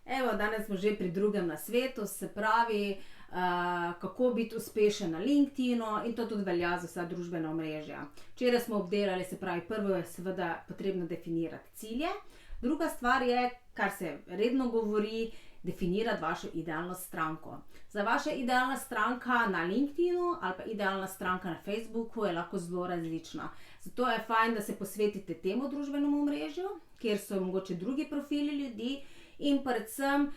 Evo, danes smo že pri drugem nasvetu, se pravi, kako biti uspešen na LinkedInu, in to tudi velja za vsa družbena omrežja. Včeraj smo obdelali, se pravi, prvo je seveda potrebno definirati cilje. Druga stvar je, kar se redno govori, definirati vašo idealno stranko. Za vaša idealna stranka na LinkedInu ali pa idealna stranka na Facebooku je lahko zelo različna. Zato je fajn, da se posvetite temu družbenemu omrežju, kjer so mogoče drugi profili ljudi, in predvsem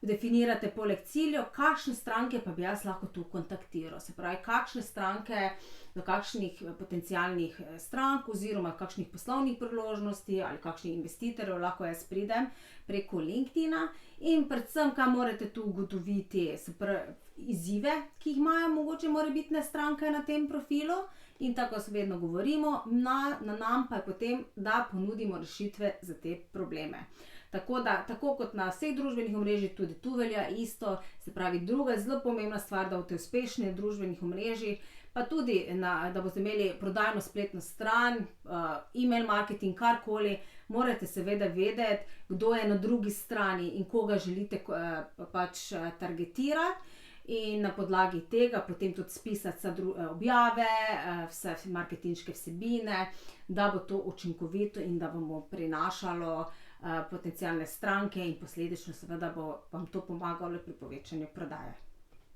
definirate poleg ciljev, kakšne stranke pa bi jaz lahko tu kontaktiral. Se pravi, kakšne stranke, do kakšnih potencialnih strank oziroma kakšnih poslovnih priložnosti ali kakšnih investitorjev lahko jaz pridem preko LinkedIna, in predvsem, kaj morate tu ugotoviti, se pravi, izzive, ki jih imajo mogoče morebitne stranke na tem profilu, in tako se vedno govorimo, na nam pa je potem, da ponudimo rešitve za te probleme. Tako kot na vseh družbenih omrežjih, tudi tu velja isto, se pravi, druga zelo pomembna stvar, da boste uspešni na družbenih omrežjih, pa tudi, da boste imeli prodajno spletno stran, email marketing, karkoli, morate seveda vedeti, kdo je na drugi strani in koga želite pač targetirati, in na podlagi tega potem tudi spisati vse objave, vse marketinške vsebine, da bo to učinkovito in da vam bo prinašalo potencialne stranke in posledično seveda bo vam to pomagalo pri povečanju prodaje.